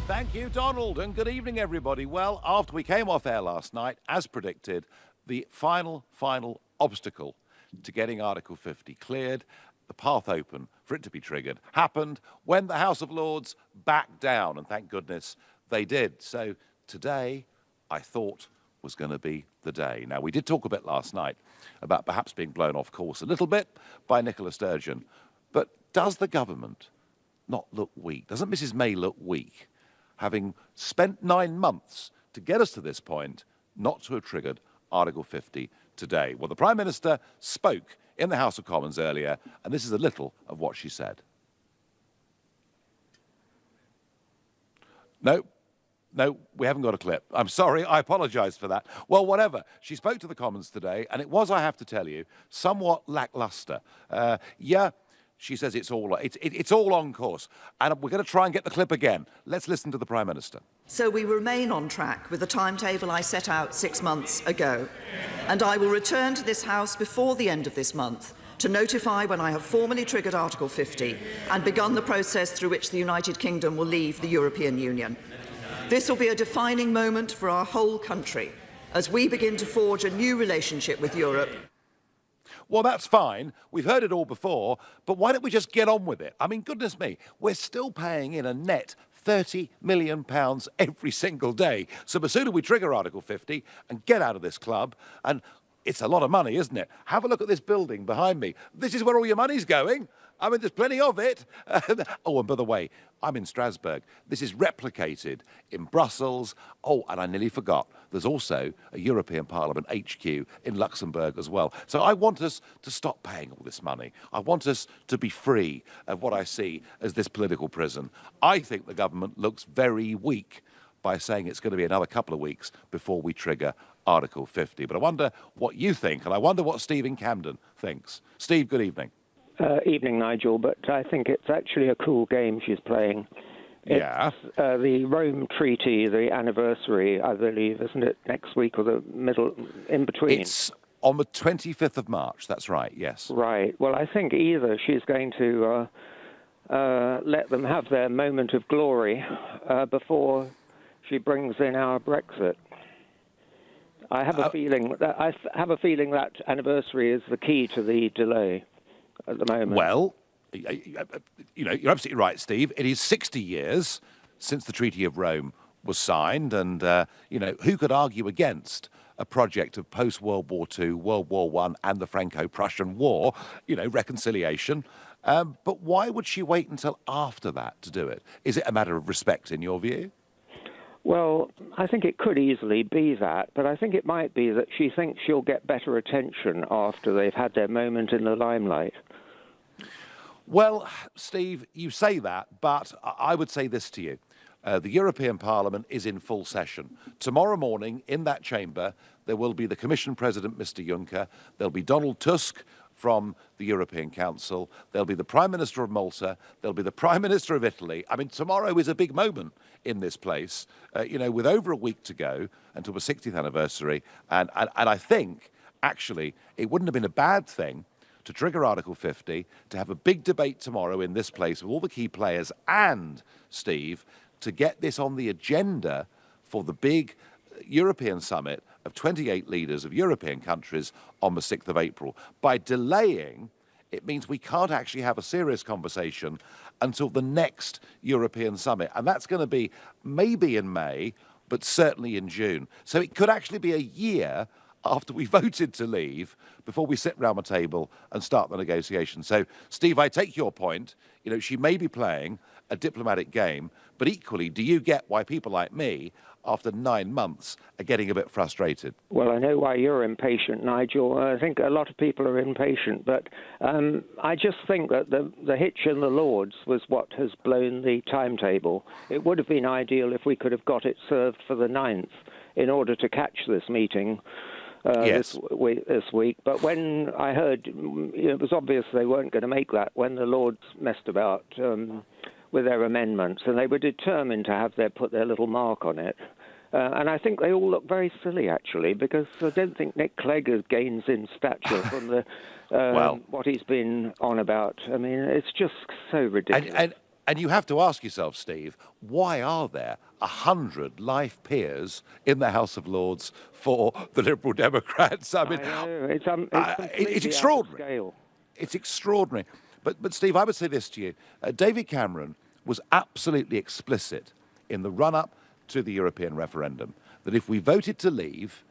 Thank you, Donald, and good evening, everybody. Well, after we came off air last night, as predicted, the final obstacle to getting Article 50 cleared, the path open for it to be triggered, happened when the House of Lords backed down, and thank goodness they did. So today, I thought, was going to be the day. Now, we did talk a bit last night about perhaps being blown off course a little bit by Nicola Sturgeon, but does the government not look weak? Doesn't Mrs May look weak, having spent 9 months to get us to this point, not to have triggered Article 50 today? Well, the Prime Minister spoke in the House of Commons earlier, and this is a little of what she said. No, we haven't got a clip. I'm sorry, I apologise for that. Well, whatever. She spoke to the Commons today, and it was, I have to tell you, somewhat lacklustre. She says it's all on course. And we're going to try and get the clip again. Let's listen to the Prime Minister. So we remain on track with the timetable I set out 6 months ago. And I will return to this House before the end of this month to notify when I have formally triggered Article 50 and begun the process through which the United Kingdom will leave the European Union. This will be a defining moment for our whole country as we begin to forge a new relationship with Europe. Well, that's fine. We've heard it all before, but why don't we just get on with it? I mean, goodness me, we're still paying in a net £30 million every single day. So the sooner we trigger Article 50 and get out of this club, and it's a lot of money, isn't it? Have a look at this building behind me. This is where all your money's going. I mean, there's plenty of it. Oh, and by the way, I'm in Strasbourg. This is replicated in Brussels. Oh, and I nearly forgot. There's also a European Parliament HQ in Luxembourg as well. So I want us to stop paying all this money. I want us to be free of what I see as this political prison. I think the government looks very weak by saying it's going to be another couple of weeks before we trigger Article 50. But I wonder what you think, and I wonder what Steve in Camden thinks. Steve, good evening. Evening, Nigel, but I think it's actually a cool game she's playing. Yeah. It's the Rome Treaty, the anniversary, I believe, isn't it, next week or the middle, in between? It's on the 25th of March, that's right, yes. Right. Well, I think either she's going to let them have their moment of glory before she brings in our Brexit. I have a feeling that anniversary is the key to the delay at the moment. Well, you're absolutely right, Steve. It is 60 years since the Treaty of Rome was signed, and who could argue against a project of post-World War II, World War I, and the Franco-Prussian War, reconciliation. But why would she wait until after that to do it? Is it a matter of respect, in your view? Well, I think it could easily be that, but I think it might be that she thinks she'll get better attention after they've had their moment in the limelight. Well, Steve, you say that, but I would say this to you. The European Parliament is in full session. Tomorrow morning, in that chamber, there will be the Commission President, Mr. Juncker. There'll be Donald Tusk from the European Council. There'll be the Prime Minister of Malta. There'll be the Prime Minister of Italy. I mean, tomorrow is a big moment in this place, with over a week to go until the 60th anniversary. And I think, actually, it wouldn't have been a bad thing to trigger Article 50, to have a big debate tomorrow in this place with all the key players, and, Steve, to get this on the agenda for the big European summit of 28 leaders of European countries on the 6th of April. By delaying, it means we can't actually have a serious conversation until the next European summit. And that's going to be maybe in May, but certainly in June. So it could actually be a year after we voted to leave before we sit round the table and start the negotiation. So, Steve, I take your point. She may be playing a diplomatic game, but equally, do you get why people like me, after 9 months, are getting a bit frustrated? Well, I know why you're impatient, Nigel. I think a lot of people are impatient, but I just think that the hitch in the Lords was what has blown the timetable. It would have been ideal if we could have got it served for the 9th in order to catch this meeting. Yes. This week. But when I heard, it was obvious they weren't going to make that when the Lords messed about with their amendments, and they were determined to put their little mark on it. And I think they all look very silly, actually, because I don't think Nick Clegg gains in stature from what he's been on about. I mean, it's just so ridiculous. And you have to ask yourself, Steve, why are there 100 life peers in the House of Lords for the Liberal Democrats? I mean, know. It's it's completely out of extraordinary. scale. It's extraordinary. But Steve, I would say this to you. David Cameron was absolutely explicit in the run-up to the European referendum that if we voted to leave,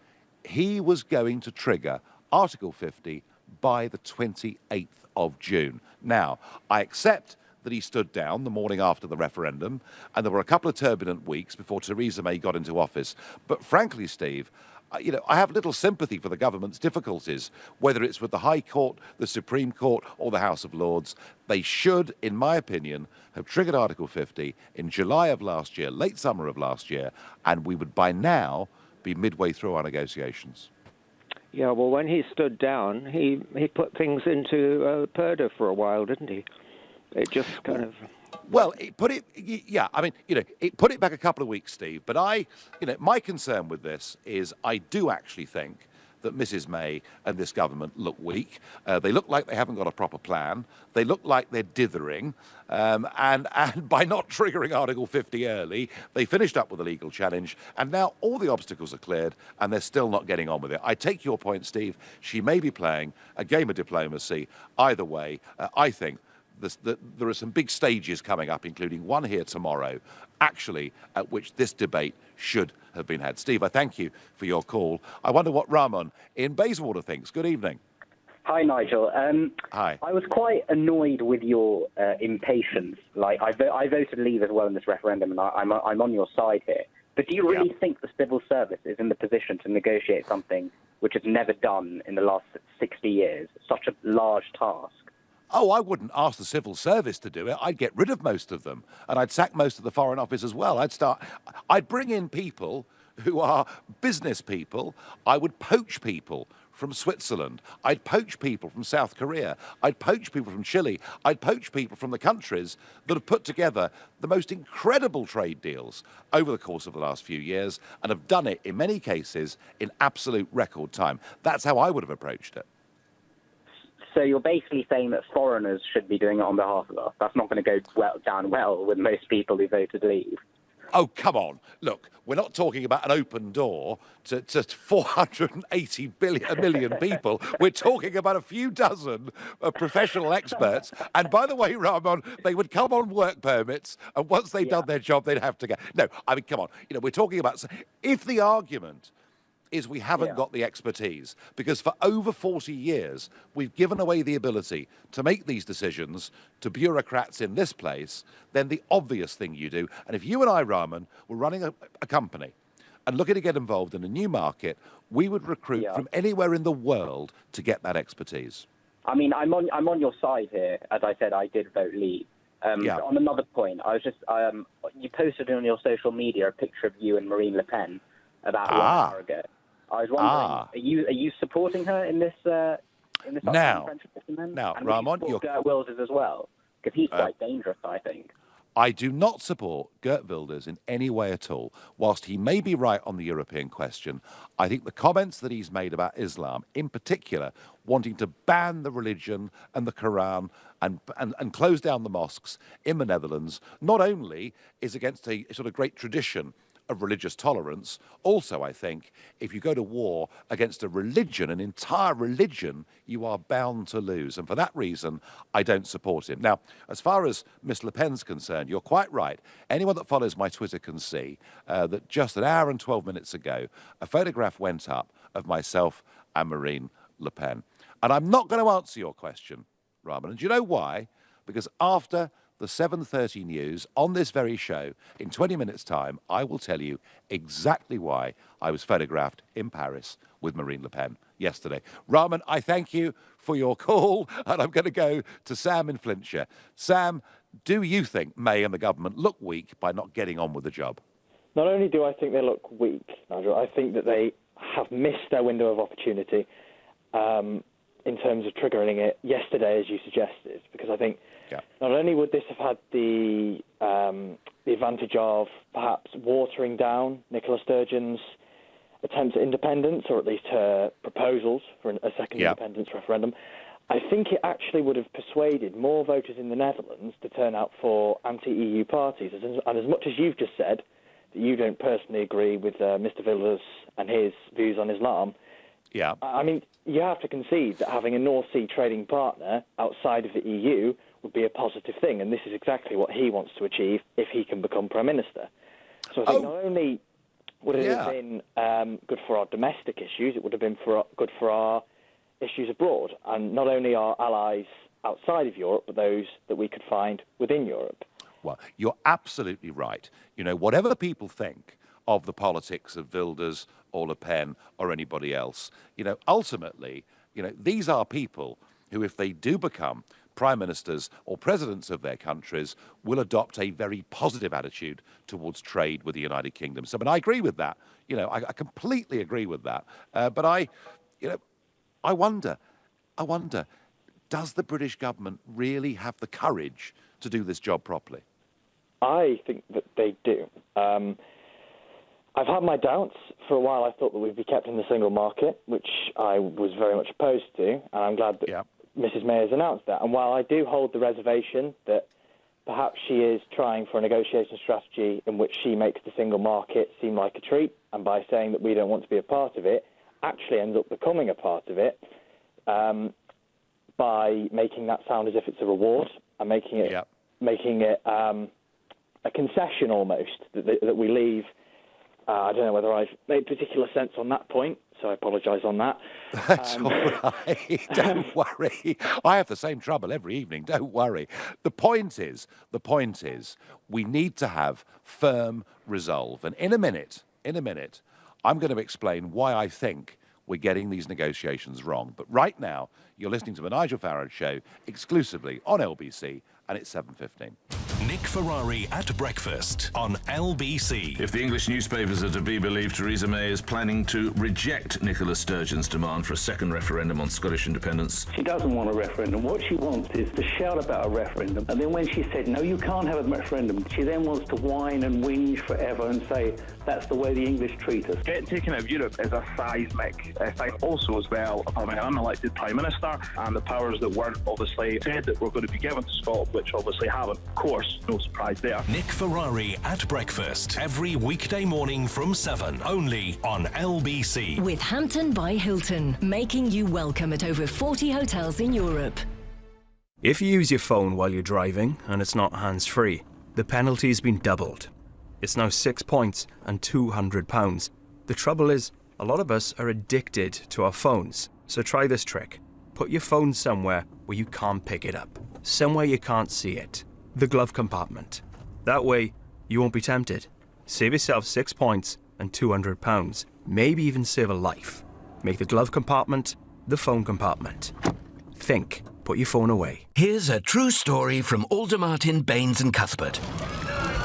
he was going to trigger Article 50 by the 28th of June. Now, I accept that he stood down the morning after the referendum, and there were a couple of turbulent weeks before Theresa May got into office. But frankly, Steve, I have little sympathy for the government's difficulties, whether it's with the High Court, the Supreme Court, or the House of Lords. They should, in my opinion, have triggered Article 50 in July of last year, late summer of last year, and we would by now be midway through our negotiations. Yeah, well, when he stood down, he put things into purdah for a while, didn't he? It just kind of... Well, it put it back a couple of weeks, Steve. But my concern with this is I do actually think that Mrs. May and this government look weak. They look like they haven't got a proper plan. They look like they're dithering. And by not triggering Article 50 early, they finished up with a legal challenge. And now all the obstacles are cleared and they're still not getting on with it. I take your point, Steve. She may be playing a game of diplomacy. Either way, I think there are some big stages coming up, including one here tomorrow, actually, at which this debate should have been had. Steve, I thank you for your call. I wonder what Ramon in Bayswater thinks. Good evening. Hi, Nigel. Hi. I was quite annoyed with your impatience. Like, I voted Leave as well in this referendum, and I'm on your side here. But do you really think the civil service is in the position to negotiate something which is never done in the last 60 years? Such a large task. Oh, I wouldn't ask the civil service to do it. I'd get rid of most of them, and I'd sack most of the Foreign Office as well. I'd bring in people who are business people. I would poach people from Switzerland. I'd poach people from South Korea. I'd poach people from Chile. I'd poach people from the countries that have put together the most incredible trade deals over the course of the last few years and have done it, in many cases, in absolute record time. That's how I would have approached it. So you're basically saying that foreigners should be doing it on behalf of us. That's not going to go down well with most people who voted Leave. Oh, come on. Look, we're not talking about an open door to 480 million people. We're talking about a few dozen professional experts. And by the way, Ramon, they would come on work permits, and once they'd done their job, they'd have to go. No, I mean, come on. We're talking about... If the argument is we haven't got the expertise, because for over 40 years, we've given away the ability to make these decisions to bureaucrats in this place, then the obvious thing you do, and if you and I, Rahman, were running a company and looking to get involved in a new market, we would recruit from anywhere in the world to get that expertise. I mean, I'm on your side here. As I said, I did vote Leave. On another point, I was just you posted on your social media a picture of you and Marine Le Pen about 1 hour ago. I was wondering, are you supporting her in this now, and Ramon, you're Geert Wilders as well, because he's quite dangerous, I think. I do not support Geert Wilders in any way at all. Whilst he may be right on the European question, I think the comments that he's made about Islam, in particular, wanting to ban the religion and the Quran and close down the mosques in the Netherlands, not only is against a sort of great tradition of religious tolerance, also, I think, if you go to war against a religion, an entire religion, you are bound to lose. And for that reason, I don't support him. Now, as far as Miss Le Pen's concerned, you're quite right. Anyone that follows my Twitter can see that just an hour and 12 minutes ago, a photograph went up of myself and Marine Le Pen. And I'm not going to answer your question, Rahman. And do you know why? Because after the 7:30 news on this very show, in 20 minutes' time, I will tell you exactly why I was photographed in Paris with Marine Le Pen yesterday. Rahman, I thank you for your call, and I'm going to go to Sam in Flintshire. Sam, do you think May and the government look weak by not getting on with the job? Not only do I think they look weak, Nigel, I think that they have missed their window of opportunity in terms of triggering it yesterday, as you suggested, because I think not only would this have had the advantage of perhaps watering down Nicola Sturgeon's attempts at independence, or at least her proposals for a second independence referendum, I think it actually would have persuaded more voters in the Netherlands to turn out for anti-EU parties. And as much as you've just said that you don't personally agree with Mr. Wilders and his views on Islam, yeah, I mean, you have to concede that having a North Sea trading partner outside of the EU would be a positive thing, and this is exactly what he wants to achieve if he can become Prime Minister. So I think not only would it have been good for our domestic issues, it would have been good for our issues abroad, and not only our allies outside of Europe, but those that we could find within Europe. Well, you're absolutely right. You know, whatever people think of the politics of Wilders or Le Pen or anybody else, you know, ultimately, you know, these are people who, if they do become prime ministers or presidents of their countries, will adopt a very positive attitude towards trade with the United Kingdom. So, but I agree with that. You know, I completely agree with that. But I wonder, does the British government really have the courage to do this job properly? I think that they do. I've had my doubts. For a while I thought that we'd be kept in the single market, which I was very much opposed to, and I'm glad that Mrs May has announced that. And while I do hold the reservation that perhaps she is trying for a negotiation strategy in which she makes the single market seem like a treat, and by saying that we don't want to be a part of it, actually ends up becoming a part of it, by making that sound as if it's a reward and making it a concession almost that we leave. I don't know whether I've made particular sense on that point, so I apologise on that. That's all right. Don't worry. I have the same trouble every evening. Don't worry. The point is, we need to have firm resolve. And in a minute, I'm going to explain why I think we're getting these negotiations wrong. But right now, you're listening to the Nigel Farage Show exclusively on LBC, and it's 7:15. Nick Ferrari at breakfast on LBC. If the English newspapers are to be believed, Theresa May is planning to reject Nicola Sturgeon's demand for a second referendum on Scottish independence. She doesn't want a referendum. What she wants is to shout about a referendum, and then when she said, no, you can't have a referendum, she then wants to whine and whinge forever and say, that's the way the English treat us. Getting taken out of Europe is a seismic thing. Also, as well, having an unelected Prime Minister and the powers that weren't obviously said that were going to be given to Scotland, which obviously haven't. Of course, no surprise there. Nick Ferrari at breakfast every weekday morning from 7, only on LBC. With Hampton by Hilton, making you welcome at over 40 hotels in Europe. If you use your phone while you're driving and it's not hands-free, the penalty's been doubled. It's now 6 points and £200. The trouble is, a lot of us are addicted to our phones. So try this trick. Put your phone somewhere where you can't pick it up. Somewhere you can't see it. The glove compartment. That way, you won't be tempted. Save yourself 6 points and £200. Maybe even save a life. Make the glove compartment the phone compartment. Think. Put your phone away. Here's a true story from Aldermartin, Baines and Cuthbert.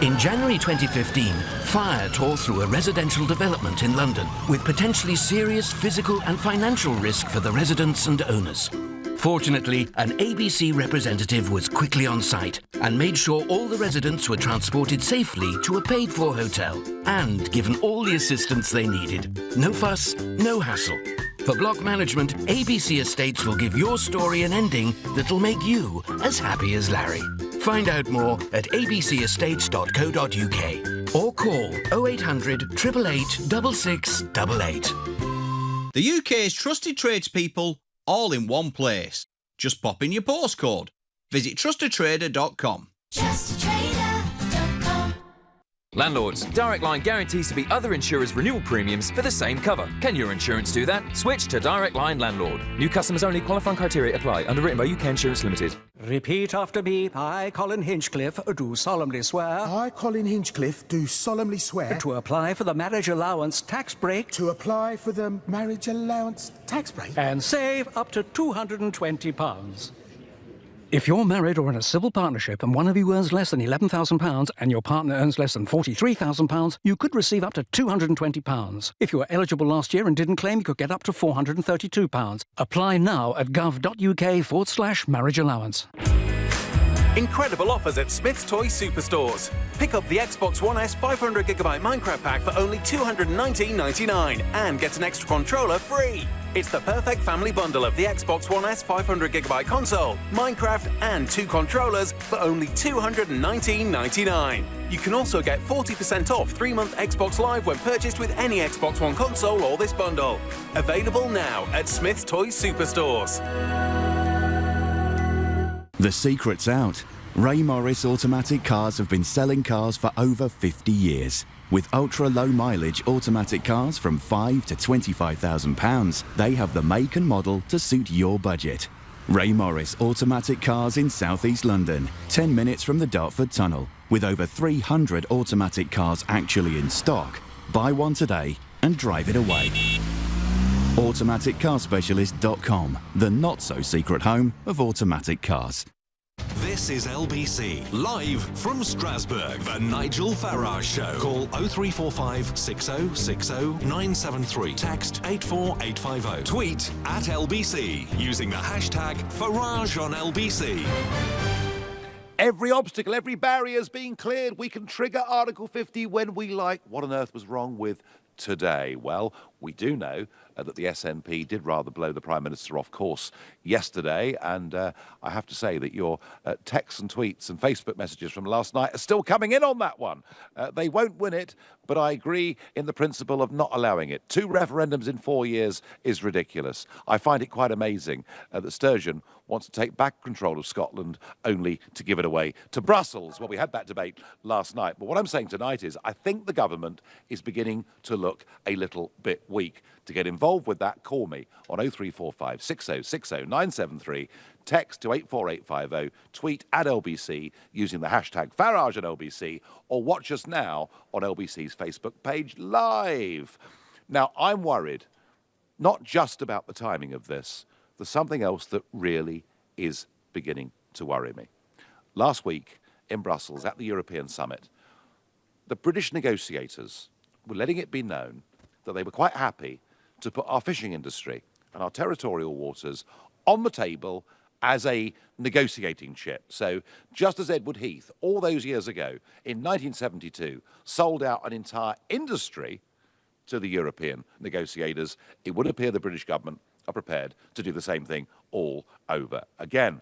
In January 2015, fire tore through a residential development in London with potentially serious physical and financial risk for the residents and owners. Fortunately, an ABC representative was quickly on site and made sure all the residents were transported safely to a paid-for hotel and given all the assistance they needed. No fuss, no hassle. For block management, ABC Estates will give your story an ending that'll make you as happy as Larry. Find out more at abcestates.co.uk or call 0800 888 6688. The UK's trusted tradespeople, all in one place. Just pop in your postcode. Visit trustedtrader.com. Landlords, Direct Line guarantees to beat other insurers' renewal premiums for the same cover. Can your insurance do that? Switch to Direct Line Landlord. New customers only. Qualifying criteria apply. Underwritten by UK Insurance Limited. Repeat after me. I, Colin Hinchcliffe, do solemnly swear. I, Colin Hinchcliffe, do solemnly swear. To apply for the marriage allowance tax break. To apply for the marriage allowance tax break. And save up to £220. If you're married or in a civil partnership and one of you earns less than £11,000 and your partner earns less than £43,000, you could receive up to £220. If you were eligible last year and didn't claim, you could get up to £432. Apply now at gov.uk/marriage allowance. Incredible offers at Smith's Toy Superstores. Pick up the Xbox One S 500GB Minecraft pack for only $219.99 and get an extra controller free. It's the perfect family bundle of the Xbox One S 500GB console, Minecraft and 2 controllers for only $219.99. You can also get 40% off 3-month Xbox Live when purchased with any Xbox One console or this bundle. Available now at Smith's Toy Superstores. The secret's out. Ray Morris Automatic Cars have been selling cars for over 50 years. With ultra-low mileage automatic cars from £5,000 to £25,000, they have the make and model to suit your budget. Ray Morris Automatic Cars in South East London, 10 minutes from the Dartford Tunnel. With over 300 automatic cars actually in stock, buy one today and drive it away. AutomaticCarSpecialist.com, the not-so-secret home of automatic cars. This is LBC, live from Strasbourg, the Nigel Farage Show. Call 0345 6060 973. Text 84850. Tweet at LBC using the hashtag Farage on LBC. Every obstacle, every barrier is being cleared. We can trigger Article 50 when we like. What on earth was wrong with today? Well, we do know that the SNP did rather blow the Prime Minister off course yesterday, and I have to say that your texts and tweets and Facebook messages from last night are still coming in on that one. They won't win it, but I agree in the principle of not allowing it. 2 referendums in 4 years is ridiculous. I find it quite amazing that Sturgeon wants to take back control of Scotland only to give it away to Brussels. Well, we had that debate last night, but what I'm saying tonight is I think the government is beginning to look a little bit weak. To get involved with that, call me on 0345 6060 973, text to 84850, tweet at LBC using the hashtag Farage at LBC, or watch us now on LBC's Facebook page live. Now, I'm worried not just about the timing of this. There's something else that really is beginning to worry me. Last week in Brussels at the European Summit, the British negotiators were letting it be known that they were quite happy to put our fishing industry and our territorial waters on the table as a negotiating chip. So just as Edward Heath, all those years ago, in 1972, sold out an entire industry to the European negotiators, it would appear the British government are prepared to do the same thing all over again.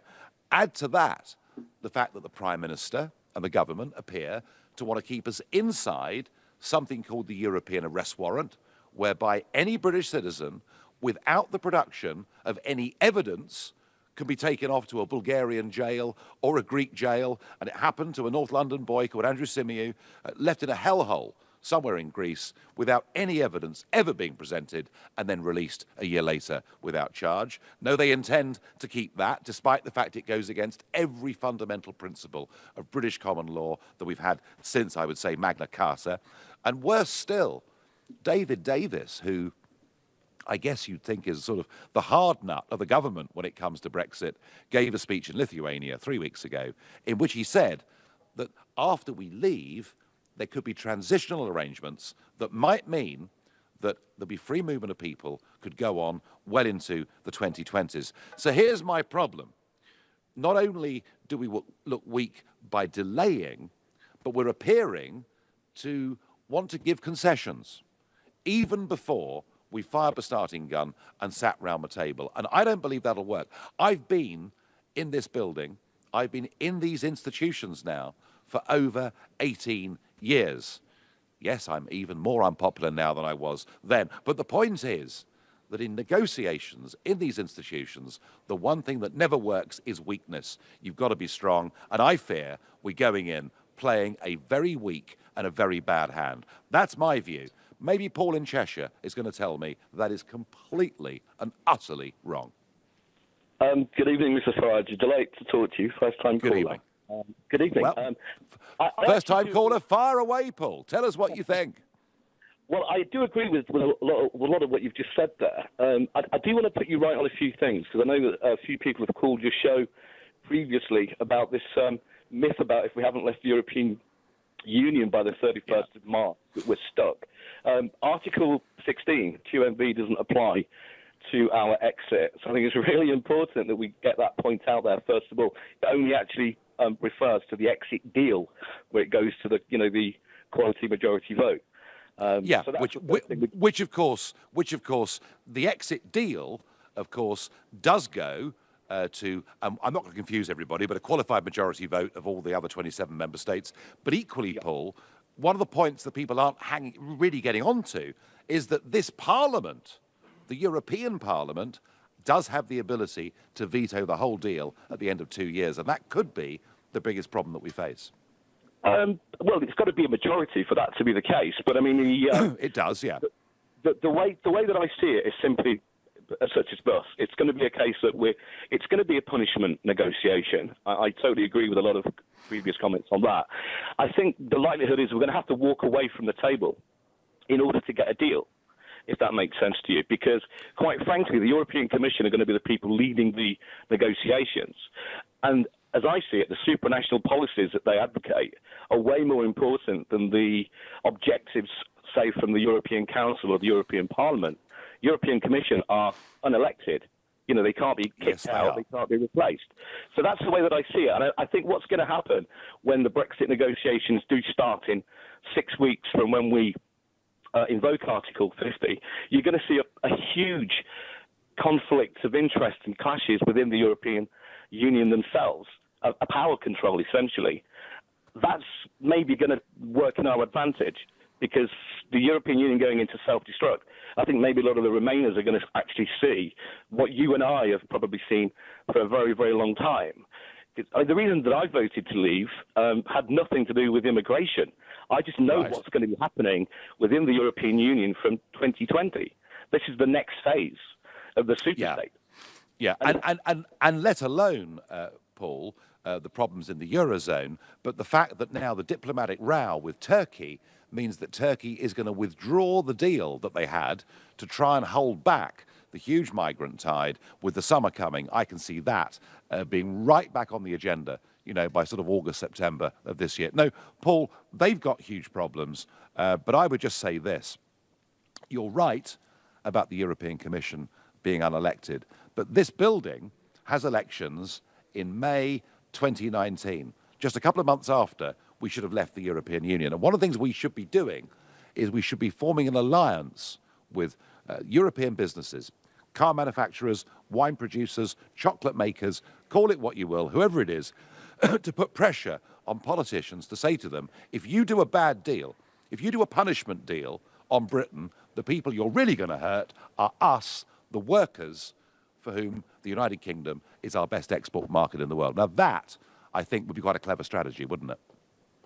Add to that the fact that the Prime Minister and the government appear to want to keep us inside something called the European arrest warrant, whereby any British citizen, without the production of any evidence, can be taken off to a Bulgarian jail or a Greek jail. And it happened to a North London boy called Andrew Simiou, left in a hellhole somewhere in Greece without any evidence ever being presented, and then released a year later without charge. No, they intend to keep that, despite the fact it goes against every fundamental principle of British common law that we've had since, I would say, Magna Carta. And worse still, David Davis, who I guess you'd think is sort of the hard nut of the government when it comes to Brexit, gave a speech in Lithuania 3 weeks ago in which he said that after we leave, there could be transitional arrangements that might mean that there'll be free movement of people could go on well into the 2020s. So here's my problem. Not only do we look weak by delaying, but we're appearing to want to give concessions even before we fired the starting gun and sat round the table. And I don't believe that'll work. I've been in this building, I've been in these institutions now for over 18 years. Yes, I'm even more unpopular now than I was then. But the point is that in negotiations, in these institutions, the one thing that never works is weakness. You've got to be strong. And I fear we're going in playing a very weak and a very bad hand. That's my view. Maybe Paul in Cheshire is going to tell me that is completely and utterly wrong. Good evening, Mr. Farage. Delight to talk to you. First-time caller. Good evening. Good evening. Well, first-time caller, fire away, Paul. Tell us what you think. Well, I do agree with a lot of what you've just said there. I do want to put you right on a few things, because I know that a few people have called your show previously about this myth about if we haven't left the European Union by the 31st of March, we're stuck. Article 16, QMV, doesn't apply to our exit. So I think it's really important that we get that point out there, first of all. It only actually refers to the exit deal, where it goes to the quality majority vote. So which of course, the exit deal, of course, does go to, I'm not going to confuse everybody, but a qualified majority vote of all the other 27 member states. But equally, Paul, one of the points that people aren't really getting onto is that this Parliament, the European Parliament, does have the ability to veto the whole deal at the end of 2 years, and that could be the biggest problem that we face. Well, it's got to be a majority for that to be the case. But I mean, it does, yeah. The way that I see it is simply such as thus. It's going to be a case that it's going to be a punishment negotiation. I totally agree with a lot of previous comments on that. I think the likelihood is we're going to have to walk away from the table in order to get a deal, if that makes sense to you, because quite frankly, the European Commission are going to be the people leading the negotiations. And as I see it, the supranational policies that they advocate are way more important than the objectives, say, from the European Council or the European Parliament. European Commission are unelected. They can't be kicked out, they can't be replaced. So that's the way that I see it. And I think what's going to happen when the Brexit negotiations do start in 6 weeks from when we invoke Article 50, you're going to see a huge conflict of interest and clashes within the European Union themselves, a power control, essentially. That's maybe going to work in our advantage, because the European Union going into self-destruct, I think maybe a lot of the Remainers are going to actually see what you and I have probably seen for a very, very long time. The reason that I voted to leave had nothing to do with immigration. I just know what's going to be happening within the European Union from 2020. This is the next phase of the superstate. Yeah, and let alone, Paul, the problems in the Eurozone, but the fact that now the diplomatic row with Turkey means that Turkey is going to withdraw the deal that they had to try and hold back the huge migrant tide. With the summer coming, I can see that being right back on the agenda, by sort of August, September of this year. No, Paul, they've got huge problems, but I would just say this. You're right about the European Commission being unelected, but this building has elections in May 2019, just a couple of months after we should have left the European Union. And one of the things we should be doing is we should be forming an alliance with European businesses, car manufacturers, wine producers, chocolate makers, call it what you will, whoever it is, to put pressure on politicians to say to them, if you do a bad deal, if you do a punishment deal on Britain, the people you're really going to hurt are us, the workers, for whom the United Kingdom is our best export market in the world. Now that, I think, would be quite a clever strategy, wouldn't it?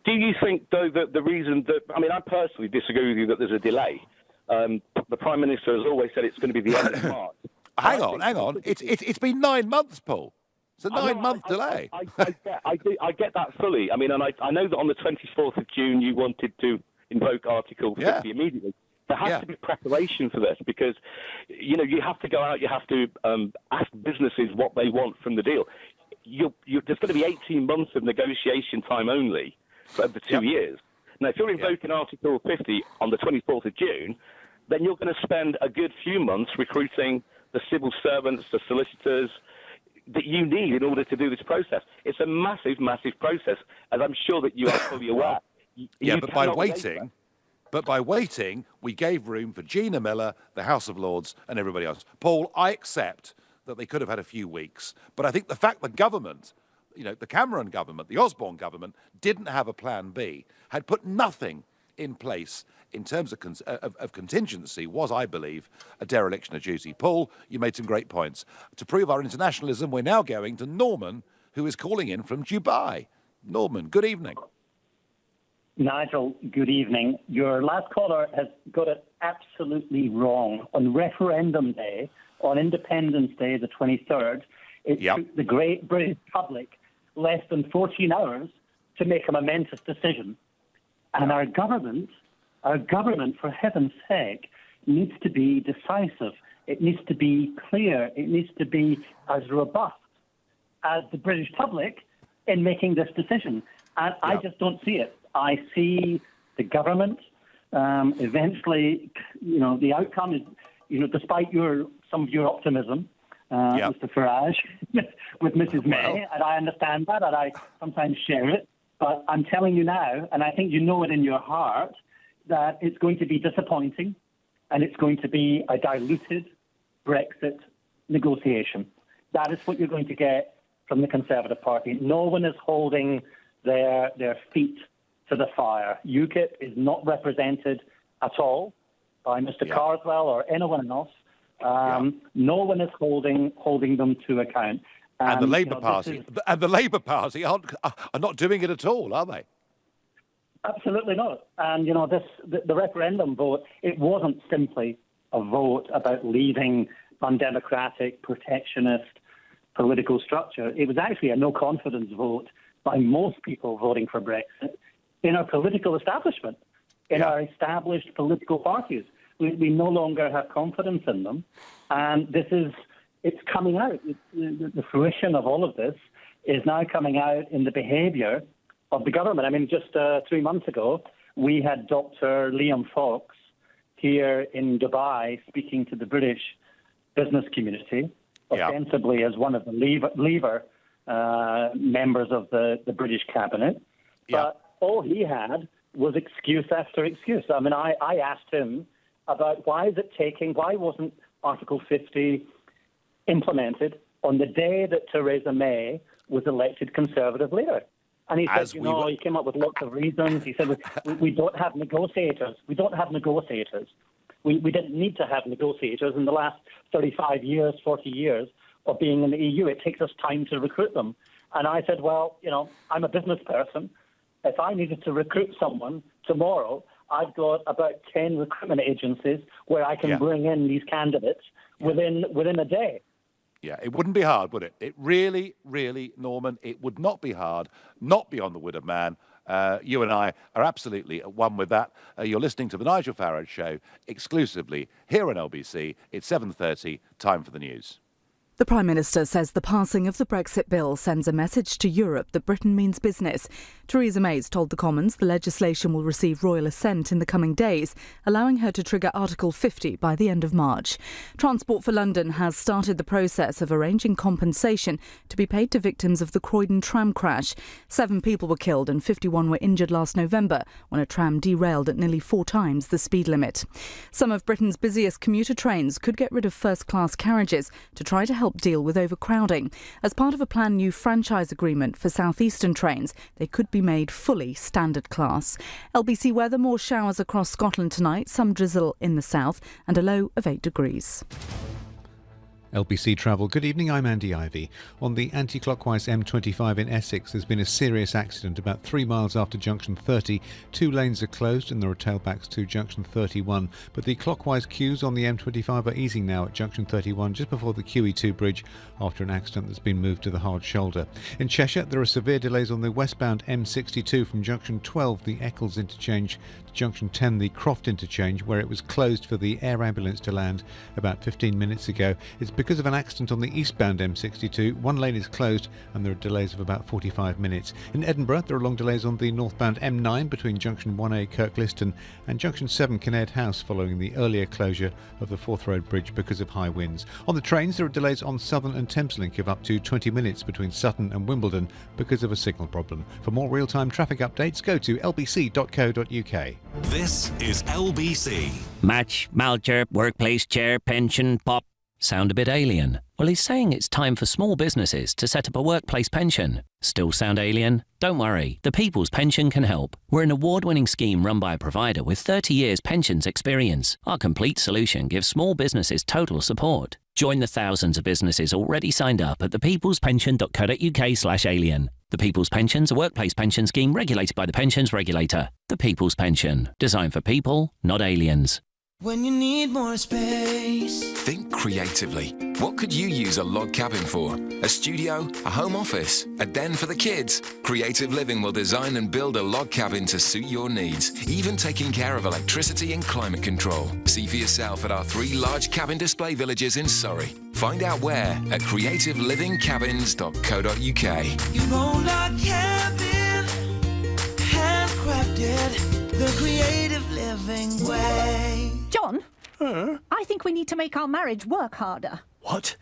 Do you think, though, that the reason that... I mean, I personally disagree with you that there's a delay. The Prime Minister has always said it's going to be the end of March. Hang on. It's been 9 months, Paul. It's a 9-month delay. I get that fully. I mean, and I know that on the 24th of June you wanted to invoke Article 50 immediately. There has to be preparation for this, because, you have to go out, you have to ask businesses what they want from the deal. There's going to be 18 months of negotiation time only for the 2 years. Now, if you're invoking Article 50 on the 24th of June, then you're going to spend a good few months recruiting the civil servants, the solicitors that you need in order to do this process. It's a massive, massive process, as I'm sure that you are fully aware. But by waiting, we gave room for Gina Miller, the House of Lords, and everybody else. Paul, I accept that they could have had a few weeks, but I think the fact the government, the Cameron government, the Osborne government, didn't have a plan B, had put nothing in place in terms of contingency, was, I believe, a dereliction of duty. Paul, you made some great points. To prove our internationalism, we're now going to Norman, who is calling in from Dubai. Norman, good evening. Nigel, good evening. Your last caller has got it absolutely wrong. On referendum day, on Independence Day, the 23rd, it took the great British public less than 14 hours to make a momentous decision. And our government, for heaven's sake, needs to be decisive. It needs to be clear. It needs to be as robust as the British public in making this decision. And I just don't see it. I see the government eventually, the outcome is, despite some of your optimism, Mr. Farage, with Mrs. May, and I understand that, and I sometimes share it. But I'm telling you now, and I think you know it in your heart, that it's going to be disappointing, and it's going to be a diluted Brexit negotiation. That is what you're going to get from the Conservative Party. No one is holding their feet to the fire. UKIP is not represented at all by Mr. Carswell or anyone else. No one is holding them to account. And the Labour Party are not doing it at all, are they? Absolutely not. And the referendum vote, it wasn't simply a vote about leaving undemocratic, protectionist political structure. It was actually a no confidence vote by most people voting for Brexit in our political establishment, in our established political parties. We no longer have confidence in them. And it's coming out. The fruition of all of this is now coming out in the behaviour of the government. I mean, just 3 months ago, we had Dr. Liam Fox here in Dubai speaking to the British business community, ostensibly as one of the Leaver members of the British cabinet. But all he had was excuse after excuse. I mean, I asked him about why wasn't Article 50 implemented on the day that Theresa May was elected Conservative leader. And he said, he came up with lots of reasons. He said, we don't have negotiators. We don't have negotiators. We didn't need to have negotiators in the last 35 years, 40 years of being in the EU. It takes us time to recruit them. And I said, well, I'm a business person. If I needed to recruit someone tomorrow, I've got about 10 recruitment agencies where I can bring in these candidates within a day. Yeah, it wouldn't be hard, would it? It really, really, Norman, it would not be hard, not be on the word of man. You and I are absolutely at one with that. You're listening to The Nigel Farage Show exclusively here on LBC. It's 7:30, time for the news. The Prime Minister says the passing of the Brexit bill sends a message to Europe that Britain means business. Theresa May's told the Commons the legislation will receive royal assent in the coming days, allowing her to trigger Article 50 by the end of March. Transport for London has started the process of arranging compensation to be paid to victims of the Croydon tram crash. 7 people were killed and 51 were injured last November when a tram derailed at nearly 4 times the speed limit. Some of Britain's busiest commuter trains could get rid of first-class carriages to try to help deal with overcrowding. As part of a planned new franchise agreement for southeastern trains, they could be made fully standard class. LBC weather, more showers across Scotland tonight, some drizzle in the south and a low of 8 degrees. LBC Travel. Good evening, I'm Andy Ivey. On the anti-clockwise M25 in Essex, there's been a serious accident about 3 miles after junction 30. 2 lanes are closed and there are tailbacks to junction 31. But the clockwise queues on the M25 are easing now at junction 31, just before the QE2 bridge, after an accident that's been moved to the hard shoulder. In Cheshire, there are severe delays on the westbound M62 from junction 12, the Eccles interchange, to junction 10, the Croft interchange, where it was closed for the air ambulance to land about 15 minutes ago. It's because of an accident on the eastbound M62. 1 lane is closed and there are delays of about 45 minutes. In Edinburgh, there are long delays on the northbound M9 between junction 1A Kirkliston and junction 7 Kinnaird House following the earlier closure of the Forth Road Bridge because of high winds. On the trains, there are delays on Southern and Thameslink of up to 20 minutes between Sutton and Wimbledon because of a signal problem. For more real-time traffic updates, go to lbc.co.uk. This is LBC. Match, Malcher, workplace chair, pension, pop. Sound a bit alien? Well, he's saying it's time for small businesses to set up a workplace pension. Still sound alien? Don't worry, the People's Pension can help. We're an award-winning scheme run by a provider with 30 years pensions experience. Our complete solution gives small businesses total support. Join the thousands of businesses already signed up at thepeoplespension.co.uk/alien. The People's Pension's a workplace pension scheme regulated by the Pensions Regulator. The People's Pension. Designed for people, not aliens. When you need more space. Think creatively. What could you use a log cabin for? A studio? A home office? A den for the kids? Creative Living will design and build a log cabin to suit your needs, even taking care of electricity and climate control. See for yourself at our 3 large cabin display villages in Surrey. Find out where at creativelivingcabins.co.uk. Your own log cabin, handcrafted, the creative living way. John, I think we need to make our marriage work harder. What?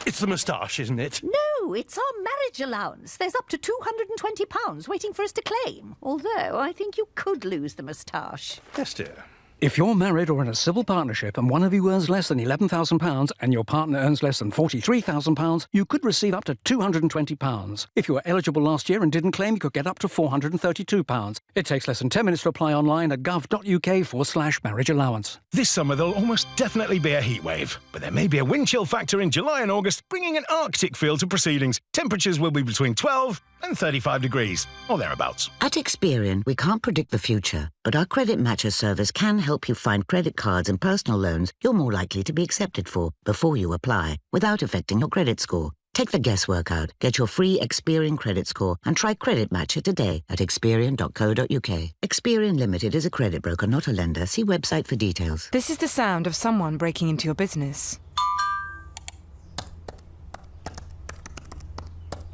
It's the moustache, isn't it? No, it's our marriage allowance. There's up to £220 waiting for us to claim. Although I think you could lose the moustache. Yes, dear. If you're married or in a civil partnership and one of you earns less than £11,000 and your partner earns less than £43,000, you could receive up to £220. If you were eligible last year and didn't claim, you could get up to £432. It takes less than 10 minutes to apply online at gov.uk/marriage allowance. This summer there'll almost definitely be a heatwave, but there may be a wind chill factor in July and August, bringing an Arctic feel to proceedings. Temperatures will be between 12 and 35 degrees, or thereabouts. At Experian, we can't predict the future, but our credit matcher service can help you find credit cards and personal loans you're more likely to be accepted for before you apply, without affecting your credit score. Take the guesswork out, get your free Experian credit score, and try Credit Matcher today at experian.co.uk. Experian Limited is a credit broker, not a lender. See website for details. This is the sound of someone breaking into your business.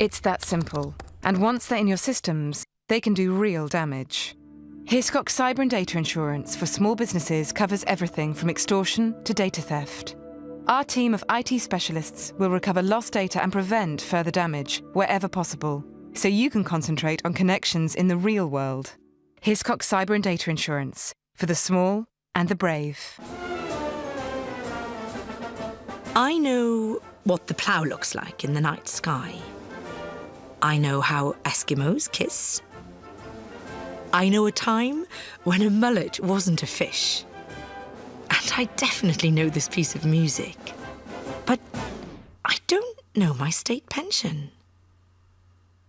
It's that simple. And once they're in your systems, they can do real damage. Hiscox Cyber and Data Insurance for small businesses covers everything from extortion to data theft. Our team of IT specialists will recover lost data and prevent further damage wherever possible, so you can concentrate on connections in the real world. Hiscox Cyber and Data Insurance for the small and the brave. I know what the plough looks like in the night sky. I know how Eskimos kiss. I know a time when a mullet wasn't a fish. And I definitely know this piece of music. But I don't know my state pension.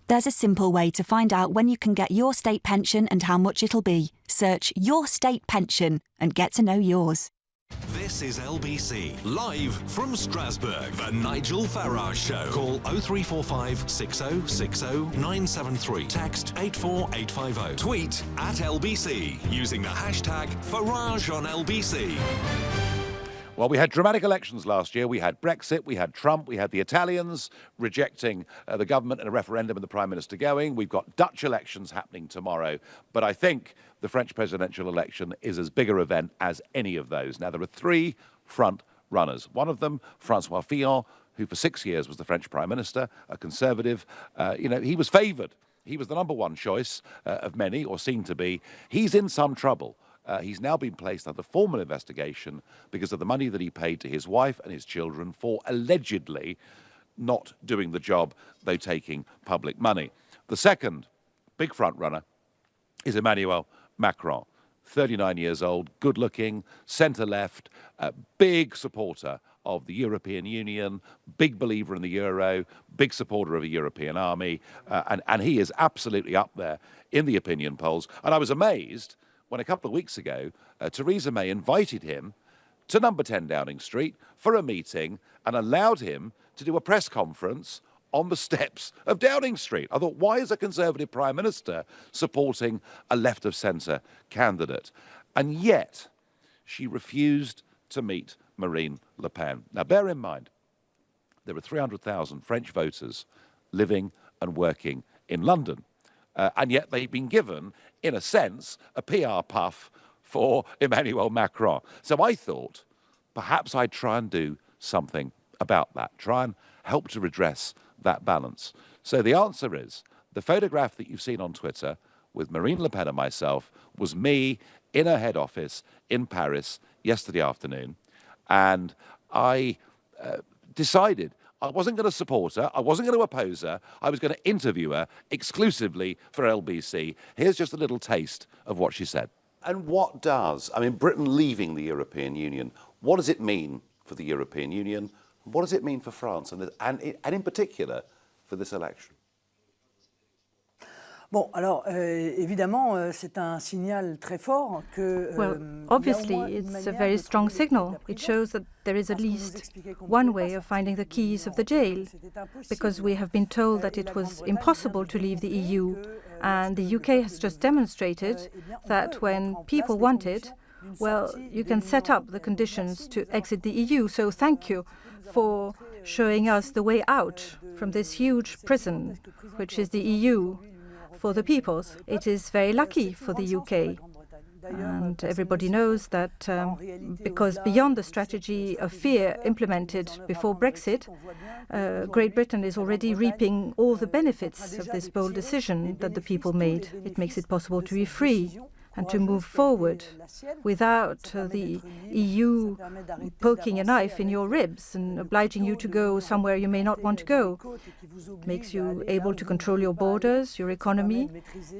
There's a simple way to find out when you can get your state pension and how much it'll be. Search Your State Pension and get to know yours. This is LBC, live from Strasbourg, the Nigel Farage Show. Call 0345 6060 973. Text 84850. Tweet at LBC using the hashtag Farage on LBC. Well, we had dramatic elections last year. We had Brexit, we had Trump, we had the Italians rejecting the government in a referendum and the Prime Minister going. We've got Dutch elections happening tomorrow. But I think the French presidential election is as big an event as any of those. Now, there are three front runners. One of them, François Fillon, who for 6 years was the French Prime Minister, a conservative. He was favoured. He was the number one choice of many, or seemed to be. He's in some trouble. He's now been placed under formal investigation because of the money that he paid to his wife and his children for allegedly not doing the job, though taking public money. The second big front runner is Emmanuel Macron, 39 years old, good-looking, centre-left, big supporter of the European Union, big believer in the euro, big supporter of a European army, and he is absolutely up there in the opinion polls. And I was amazed when a couple of weeks ago, Theresa May invited him to number 10 Downing Street for a meeting and allowed him to do a press conference on the steps of Downing Street. I thought, why is a Conservative Prime Minister supporting a left-of-centre candidate? And yet, she refused to meet Marine Le Pen. Now, bear in mind, there are 300,000 French voters living and working in London. And yet they've been given, in a sense, a PR puff for Emmanuel Macron. So I thought perhaps I'd try and do something about that, try and help to redress that balance. So the answer is, the photograph that you've seen on Twitter with Marine Le Pen and myself was me in her head office in Paris yesterday afternoon. And I decided I wasn't going to support her, I wasn't going to oppose her, I was going to interview her exclusively for LBC. Here's just a little taste of what she said. And what does, Britain leaving the European Union, what does it mean for the European Union? What does it mean for France, and in particular for this election? Bon, alors, évidemment, c'est un signal très fort que... Well, obviously, it's a very strong signal. It shows that there is at least one way of finding the keys of the jail, because we have been told that it was impossible to leave the EU, and the UK has just demonstrated that when people want it, well, you can set up the conditions to exit the EU. So thank you for showing us the way out from this huge prison, which is the EU. For the peoples, it is very lucky for the UK. And everybody knows that because beyond the strategy of fear implemented before Brexit, Great Britain is already reaping all the benefits of this bold decision that the people made. It makes it possible to be free and to move forward without the EU poking a knife in your ribs and obliging you to go somewhere you may not want to go. It makes you able to control your borders, your economy.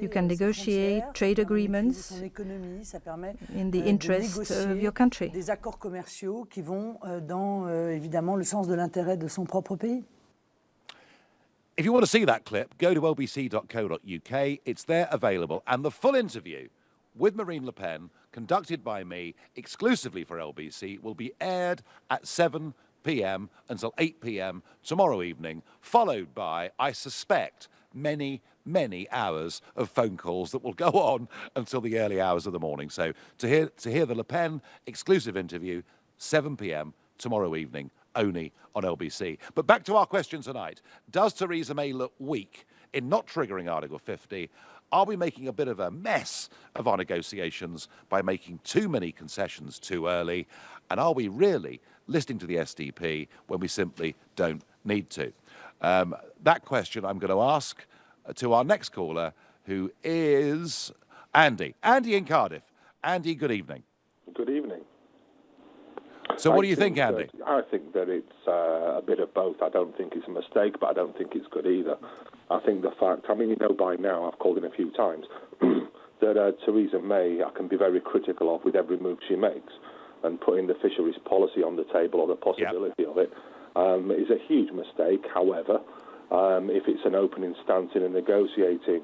You can negotiate trade agreements in the interest of your country. Des accords commerciaux qui vont dans évidemment le sens de l'intérêt de son propre pays. If you want to see that clip, go to lbc.co.uk. It's there available. And the full interview with Marine Le Pen, conducted by me exclusively for LBC, will be aired at 7 p.m. until 8 p.m. tomorrow evening, followed by, I suspect, many, many hours of phone calls that will go on until the early hours of the morning. So to hear the Le Pen exclusive interview, 7 p.m. tomorrow evening, only on LBC. But back to our question tonight. Does Theresa May look weak in not triggering Article 50? Are we making a bit of a mess of our negotiations by making too many concessions too early? And are we really listening to the SDP when we simply don't need to? That question I'm going to ask to our next caller, who is Andy. Andy in Cardiff. Andy, good evening. Good evening. So what do you think, Andy? I think that it's a bit of both. I don't think it's a mistake, but I don't think it's good either. I think the fact, by now, I've called in a few times, that Theresa May I can be very critical of with every move she makes, and putting the fisheries policy on the table, or the possibility of it, is a huge mistake. However, if it's an opening stance in a negotiating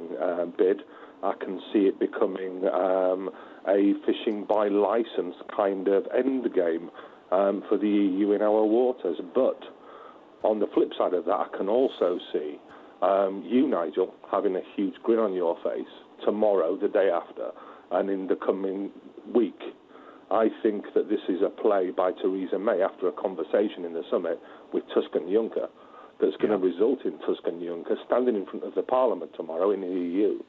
bid, I can see it becoming a fishing by licence kind of end game for the EU in our waters. But on the flip side of that, I can also see you, Nigel, having a huge grin on your face tomorrow, the day after, and in the coming week. I think that this is a play by Theresa May after a conversation in the summit with Tusk and Juncker that's going to result in Tusk and Juncker standing in front of the Parliament tomorrow in the EU